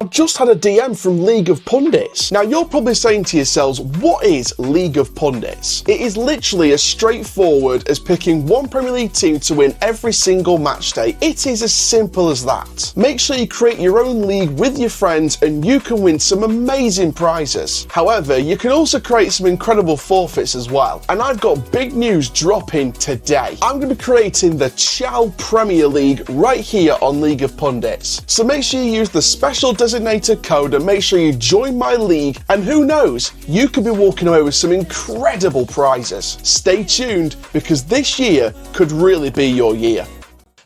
I've just had a DM from League of Pundits. Now you're probably saying to yourselves, what is League of Pundits? It is literally as straightforward as picking one Premier League team to win every single match day. It is as simple as that. Make sure you create your own league with your friends and you can win some amazing prizes. However, you can also create some incredible forfeits as well. And I've got big news dropping today. I'm going to be creating the Chow Premier League right here on League of Pundits. So make sure you use the special designated code and make sure you join my league, and who knows, you could be walking away with some incredible prizes. Stay tuned, because this year could really be your year.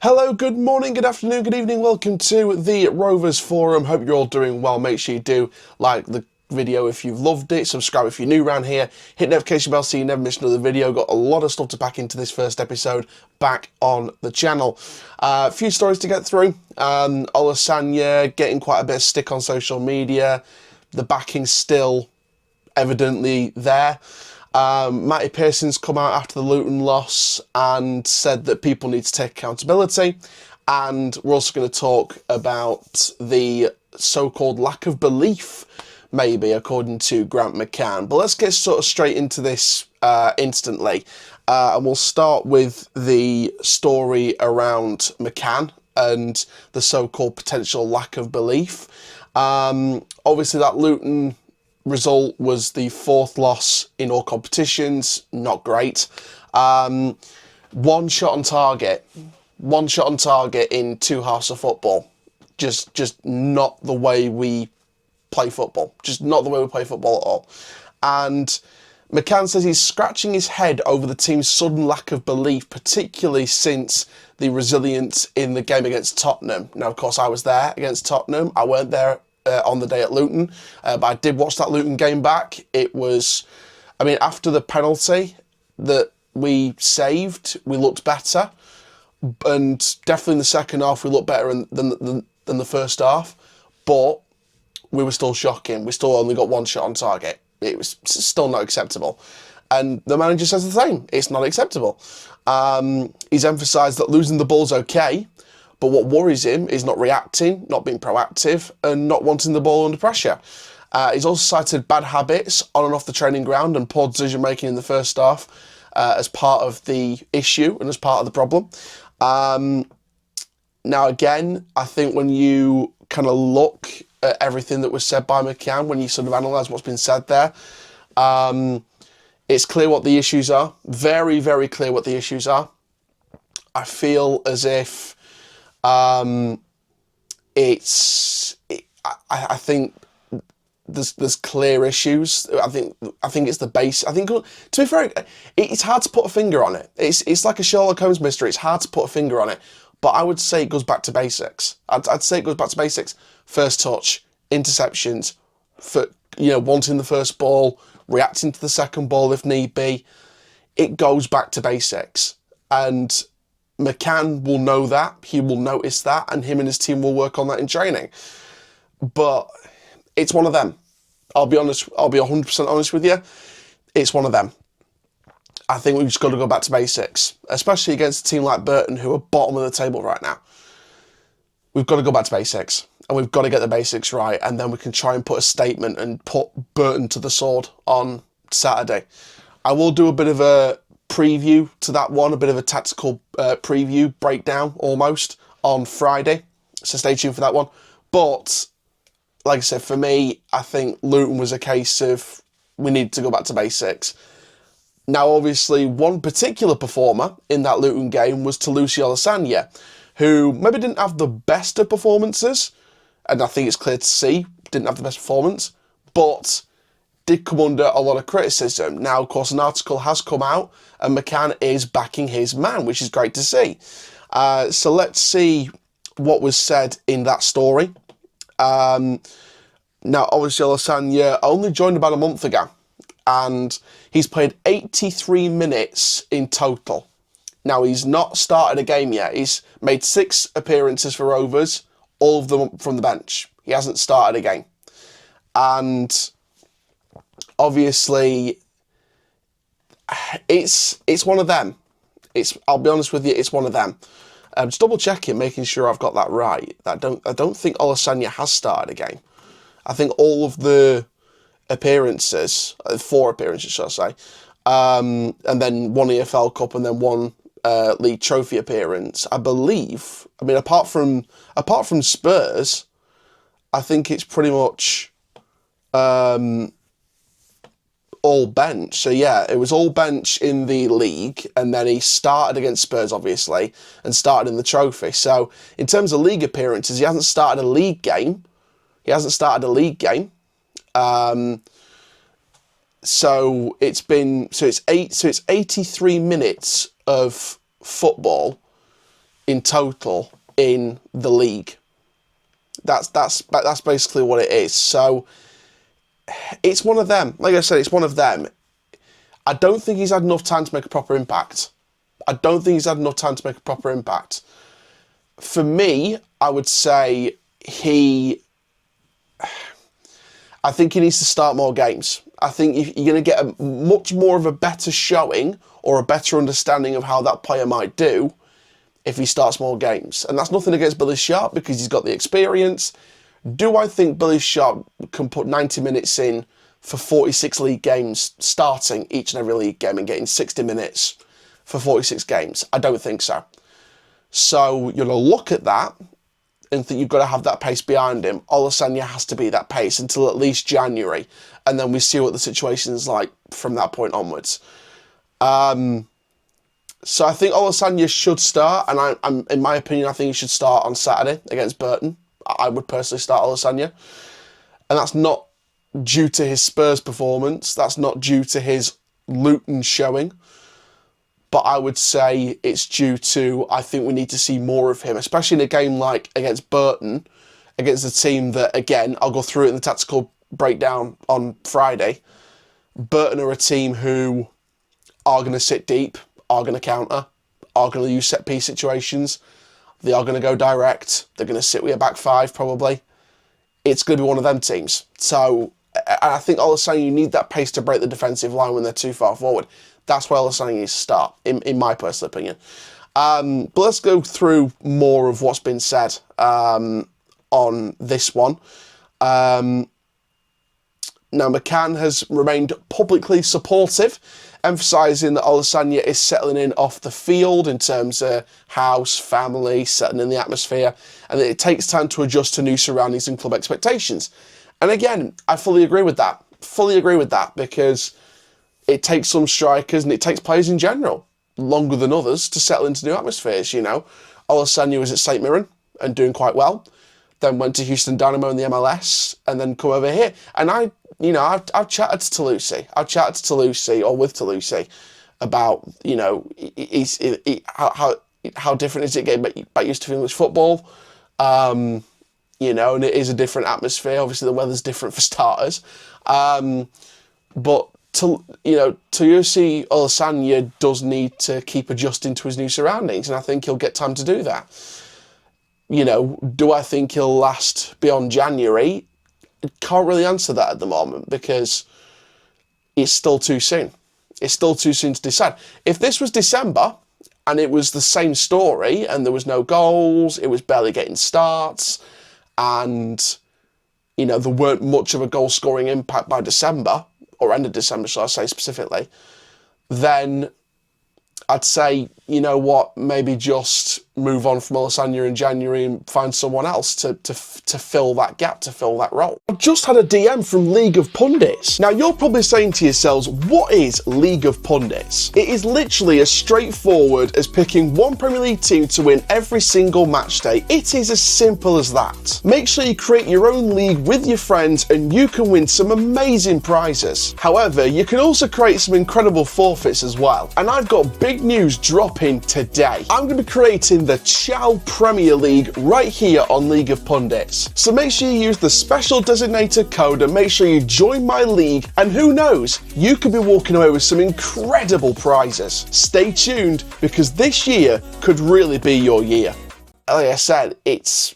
Hello, good morning, good afternoon, good evening, welcome to the Rovers Forum. Hope you're all doing well. Make sure you do like the video if you've loved it, subscribe if you're new around here, hit notification bell so you never miss another video. Got a lot of stuff to pack into this first episode back on the channel. A few stories to get through. Olasanya getting quite a bit of stick on social media. The backing's still evidently there. Matty Pearson's come out after the Luton loss and said that people need to take accountability, and we're also going to talk about the so-called lack of belief, maybe, according to Grant McCann. But let's get sort of straight into this instantly. And we'll start with the story around McCann and the so-called potential lack of belief. Obviously, that Luton result was the fourth loss in all competitions. Not great. One shot on target. One shot on target in two halves of football. Just not the way we play football. Just not the way we play football at all. And McCann says he's scratching his head over the team's sudden lack of belief, particularly since the resilience in the game against Tottenham. Now, of course, I was there against Tottenham. I weren't there on the day at Luton, but I did watch that Luton game back. It was, I mean, after the penalty that we saved, we looked better. And definitely in the second half, we looked better than the first half. But we were still shocking. We still only got one shot on target. It was still not acceptable. And the manager says the same. It's not acceptable. He's emphasised that losing the ball's okay, but what worries him is not reacting, not being proactive, and not wanting the ball under pressure. He's also cited bad habits on and off the training ground and poor decision-making in the first half as part of the issue and as part of the problem. Now, again, I think when you kind of look at everything that was said by McCann, when you sort of analyse what's been said there, it's clear what the issues are. Very, very clear what the issues are. I feel as if I think there's clear issues. I think it's the base. I think, to be fair, it's hard to put a finger on it. It's like a Sherlock Holmes mystery. It's hard to put a finger on it. But I would say it goes back to basics. I'd say it goes back to basics. First touch, interceptions, wanting the first ball, reacting to the second ball if need be. It goes back to basics. And McCann will know that. He will notice that. And him and his team will work on that in training. But it's one of them. I'll be honest. I'll be 100% honest with you. It's one of them. I think we've just got to go back to basics, especially against a team like Burton, who are bottom of the table right now. We've got to go back to basics, and we've got to get the basics right, and then we can try and put a statement and put Burton to the sword on Saturday. I will do a bit of a preview to that one, a bit of a tactical preview, breakdown almost, on Friday, so stay tuned for that one. But, like I said, for me, I think Luton was a case of we need to go back to basics. Now, obviously, one particular performer in that Luton game was Lucy Olasanya, who maybe didn't have the best of performances, and I think it's clear to see, didn't have the best performance, but did come under a lot of criticism. Now, of course, an article has come out, and McCann is backing his man, which is great to see. So let's see what was said in that story. Now, obviously, Olasanya only joined about a month ago, and he's played 83 minutes in total. Now, he's not started a game yet. He's made 6 appearances for Rovers, all of them from the bench. He hasn't started a game. And obviously, it's one of them. I'll be honest with you, it's one of them. Just double checking, making sure I've got that right. I don't think Olasanya has started a game. I think all of the appearances, 4 appearances, shall I say, and then 1 EFL Cup and then 1 League Trophy appearance. I believe. I mean, apart from Spurs, I think it's pretty much all bench. So yeah, it was all bench in the league, and then he started against Spurs, obviously, and started in the trophy. So in terms of league appearances, he hasn't started a league game. So it's 83 minutes of football in total in the league. That's basically what it is. So it's one of them. Like I said, it's one of them. I don't think he's had enough time to make a proper impact. For me, I would say I think he needs to start more games. I think if you're going to get a much more of a better showing or a better understanding of how that player might do if he starts more games. And that's nothing against Billy Sharp because he's got the experience. Do I think Billy Sharp can put 90 minutes in for 46 league games, starting each and every league game and getting 60 minutes for 46 games? I don't think so. So you're going to look at that and think you've got to have that pace behind him. Olasanya has to be that pace until at least January, and then we see what the situation is like from that point onwards. So I think Olasanya should start, and I'm in my opinion, I think he should start on Saturday against Burton. I would personally start Olasanya, and that's not due to his Spurs performance. That's not due to his Luton showing. But I would say it's due to, I think we need to see more of him, especially in a game like against Burton, against a team that, again, I'll go through it in the tactical breakdown on Friday. Burton are a team who are going to sit deep, are going to counter, are going to use set-piece situations. They are going to go direct. They're going to sit with a back 5, probably. It's going to be one of them teams. So I think Olasanya, you need that pace to break the defensive line when they're too far forward. That's where Olasanya needs to start, in my personal opinion. But let's go through more of what's been said on this one. Now, McCann has remained publicly supportive, emphasising that Olasanya is settling in off the field in terms of house, family, settling in the atmosphere, and that it takes time to adjust to new surroundings and club expectations. And again, I fully agree with that. Because it takes some strikers and it takes players in general longer than others to settle into new atmospheres, you know. Olasanya was at St Mirren and doing quite well, then went to Houston Dynamo in the MLS and then come over here. And I've chatted to Toulouse. I've chatted to Toulouse or with Toulouse about, you know, how different is it getting back used to English football? You know, and it is a different atmosphere. Obviously, the weather's different for starters. But Toulouse Olasanya does need to keep adjusting to his new surroundings, and I think he'll get time to do that. You know, do I think he'll last beyond January? Can't really answer that at the moment because it's still too soon. It's still too soon to decide. If this was December and it was the same story and there was no goals, it was barely getting starts, and, you know, there weren't much of a goal-scoring impact by December, or end of December, shall I say specifically, then I'd say, you know what, maybe just move on from Olasanya in January and find someone else to fill that gap, to fill that role. I've just had a DM from League of Pundits. Now, you're probably saying to yourselves, what is League of Pundits? It is literally as straightforward as picking one Premier League team to win every single match day. It is as simple as that. Make sure you create your own league with your friends and you can win some amazing prizes. However, you can also create some incredible forfeits as well. And I've got big news dropping today. I'm going to be creating the Chow Premier League right here on League of Pundits. So make sure you use the special designator code and make sure you join my league, and who knows, you could be walking away with some incredible prizes. Stay tuned because this year could really be your year. Like I said, it's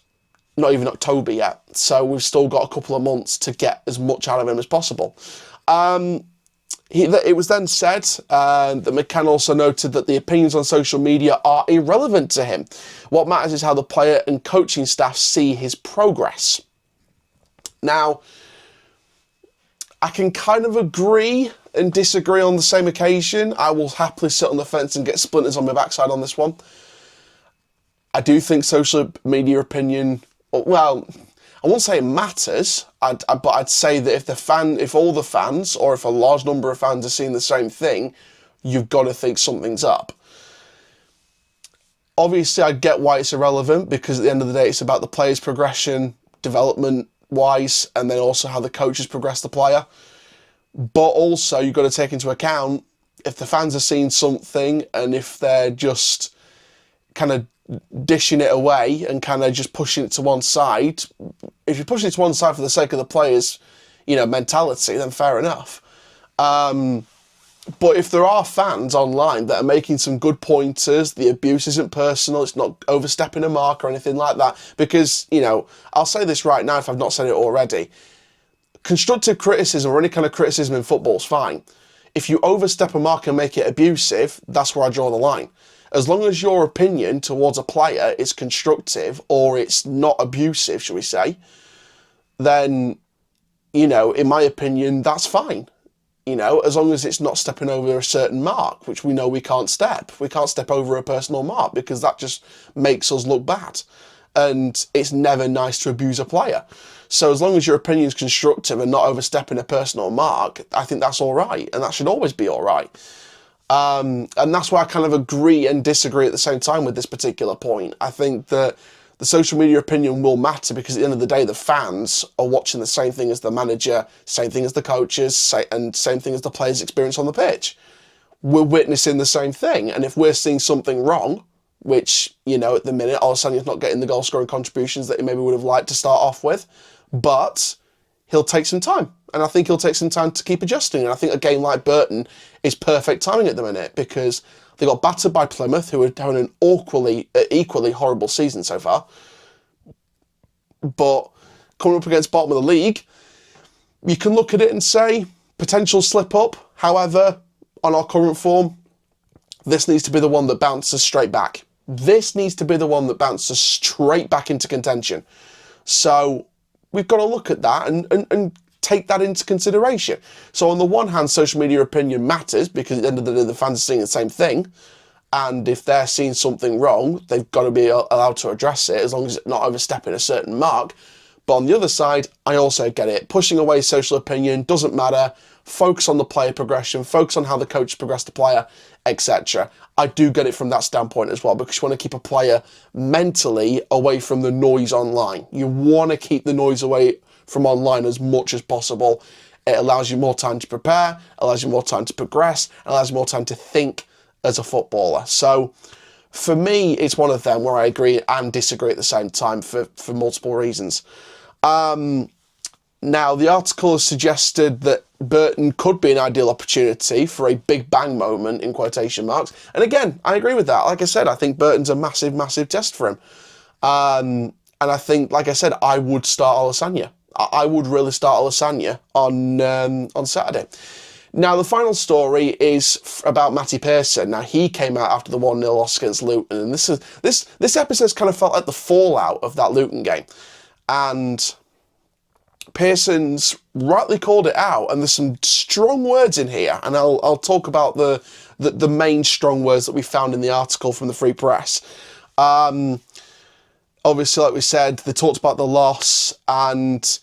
not even October yet, so we've still got a couple of months to get as much out of him as possible. It was then said that McCann also noted that the opinions on social media are irrelevant to him. What matters is how the player and coaching staff see his progress. Now, I can kind of agree and disagree on the same occasion. I will happily sit on the fence and get splinters on my backside on this one. I do think social media opinion, well, I won't say it matters, but I'd say that if all the fans, or if a large number of fans are seeing the same thing, you've got to think something's up. Obviously, I get why it's irrelevant, because at the end of the day, it's about the player's progression, development-wise, and then also how the coaches progress the player. But also, you've got to take into account, if the fans are seeing something, and if they're just kind of dishing it away and kind of just pushing it to one side, if you're pushing it to one side for the sake of the players, mentality, then fair enough. But if there are fans online that are making some good pointers, the abuse isn't personal, it's not overstepping a mark or anything like that, because, I'll say this right now if I've not said it already, constructive criticism or any kind of criticism in football is fine. If you overstep a mark and make it abusive, that's where I draw the line. As long as your opinion towards a player is constructive or it's not abusive, shall we say, then, in my opinion, that's fine. As long as it's not stepping over a certain mark, which we know we can't step. We can't step over a personal mark because that just makes us look bad. And it's never nice to abuse a player. So as long as your opinion is constructive and not overstepping a personal mark, I think that's all right. And that should always be all right. And that's why I kind of agree and disagree at the same time with this particular point. I think that the social media opinion will matter because at the end of the day, the fans are watching the same thing as the manager, same thing as the coaches, and same thing as the players' experience on the pitch. We're witnessing the same thing. And if we're seeing something wrong, which, at the minute, Alessandro's not getting the goal-scoring contributions that he maybe would have liked to start off with, but he'll take some time. And I think he'll take some time to keep adjusting. And I think a game like Burton is perfect timing at the minute because they got battered by Plymouth, who are having an equally horrible season so far. But coming up against bottom of the league, you can look at it and say, potential slip up. However, on our current form, this needs to be the one that bounces straight back. This needs to be the one that bounces straight back into contention. So we've got to look at that and take that into consideration. So on the one hand, social media opinion matters because at the end of the day, the fans are seeing the same thing. And if they're seeing something wrong, they've got to be allowed to address it as long as it's not overstepping a certain mark. But on the other side, I also get it. Pushing away social opinion doesn't matter. Focus on the player progression, focus on how the coach progressed the player, etc. I do get it from that standpoint as well because you want to keep a player mentally away from the noise online. You want to keep the noise away from online as much as possible. It allows you more time to prepare, allows you more time to progress, allows you more time to think as a footballer. So for me, it's one of them where I agree and disagree at the same time for multiple reasons. Now, the article has suggested that Burton could be an ideal opportunity for a big bang moment, in quotation marks. And again, I agree with that. Like I said, I think Burton's a massive, massive test for him. And I think, like I said, I would start Alessandro. I would really start Alessandro on Saturday. Now, the final story is about Matty Pearson. Now, he came out after the 1-0 loss against Luton. And this episode's kind of felt like the fallout of that Luton game. And Pearson's rightly called it out, and there's some strong words in here, and I'll talk about the main strong words that we found in the article from the Free Press. Obviously, like we said, they talked about the loss, and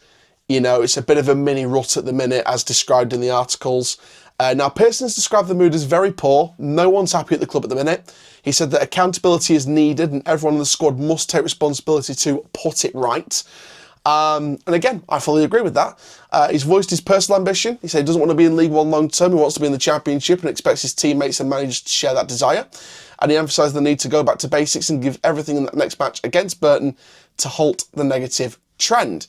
it's a bit of a mini rut at the minute, as described in the articles. Now, Pearson's described the mood as very poor. No one's happy at the club at the minute. He said that accountability is needed, and everyone in the squad must take responsibility to put it right. And again, I fully agree with that. He's voiced his personal ambition. He said he doesn't want to be in League One long term. He wants to be in the Championship and expects his teammates and managers to share that desire. And he emphasised the need to go back to basics and give everything in that next match against Burton to halt the negative trend.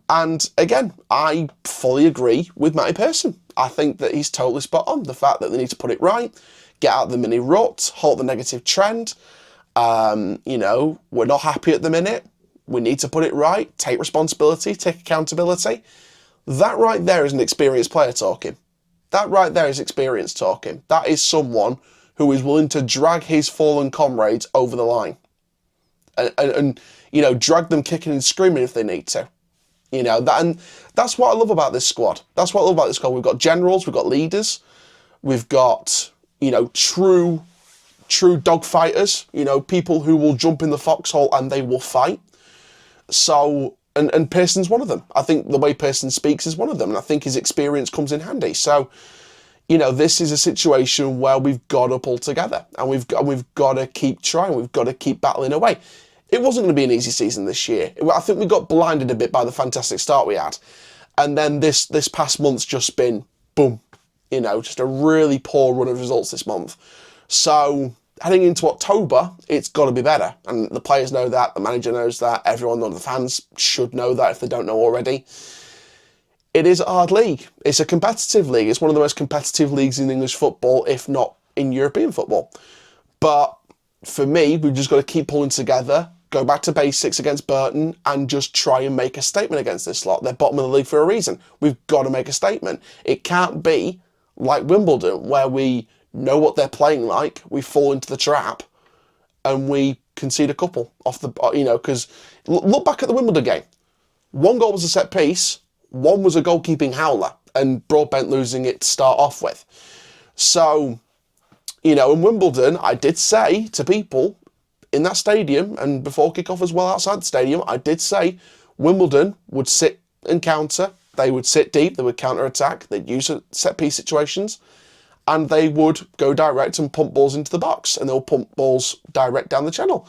And again, I fully agree with Matty Pearson. I think that he's totally spot on. The fact that they need to put it right, get out of the mini rut, halt the negative trend. We're not happy at the minute. We need to put it right, take responsibility, take accountability. That right there is an experienced player talking. That right there is experience talking. That is someone who is willing to drag his fallen comrades over the line. And you know, drag them kicking and screaming if they need to. You know, and that's what I love about this squad. That's what I love about this squad. We've got generals, we've got leaders, we've got, you know, true dog fighters, you know, people who will jump in the foxhole and they will fight. So, and Pearson's one of them. I think the way Pearson speaks is one of them, and I think his experience comes in handy. So, you know, this is a situation where we've got to pull together, and we've got to keep trying. We've got to keep battling away. It wasn't going to be an easy season this year. I think we got blinded a bit by the fantastic start we had, and then this past month's just been boom. You know, just a really poor run of results this month. So heading into October, it's got to be better. And the players know that, the manager knows that, everyone, the fans should know that if they don't know already. It is a hard league. It's a competitive league. It's one of the most competitive leagues in English football, if not in European football. But for me, we've just got to keep pulling together, go back to basics against Burton, and just try and make a statement against this lot. They're bottom of the league for a reason. We've got to make a statement. It can't be like Wimbledon, where we know what they're playing like, we fall into the trap, and we concede a couple off the, you know, because look back at the Wimbledon game. One goal was a set piece, one was a goalkeeping howler, and Broadbent losing it to start off with. So, you know, in Wimbledon, I did say to people in that stadium, and before kickoff as well outside the stadium, I did say Wimbledon would sit and counter. They would sit deep, they would counter-attack, they'd use set-piece situations, and they would go direct and pump balls into the box, and they'll pump balls direct down the channel.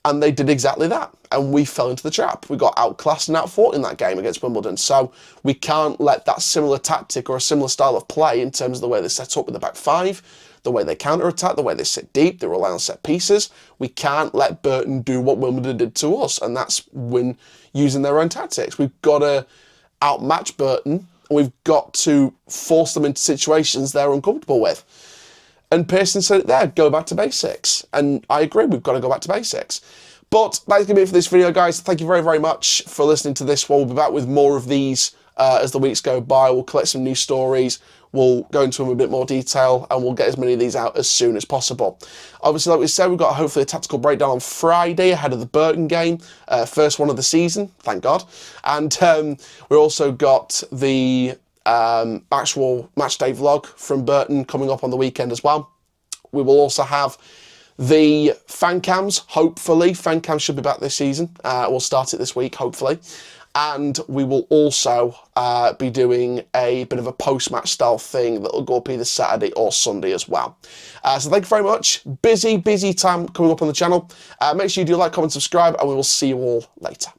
And they did exactly that, and we fell into the trap. We got outclassed and outfought in that game against Wimbledon, so we can't let that similar tactic or a similar style of play in terms of the way they set up with the back five, the way they counter-attack, the way they sit deep, they rely on set pieces. We can't let Burton do what Wimbledon did to us, and that's win using their own tactics. We've got to outmatch Burton, and we've got to force them into situations they're uncomfortable with. And Pearson said it there, go back to basics. And I agree, we've got to go back to basics. But that's going to be it for this video, guys. Thank you very, very much for listening to this one. We'll be back with more of these as the weeks go by. We'll collect some new stories. We'll go into them in a bit more detail, and we'll get as many of these out as soon as possible. Obviously, like we said, we've got hopefully a tactical breakdown on Friday ahead of the Burton game. First one of the season, thank God. And we also got the actual match day vlog from Burton coming up on the weekend as well. We will also have the fan cams, hopefully. Fan cams should be back this season. We'll start it this week, hopefully. And we will also be doing a bit of a post-match style thing that will go up either Saturday or Sunday as well. So thank you very much. Busy time coming up on the channel. Make sure you do like, comment, subscribe, and we will see you all later.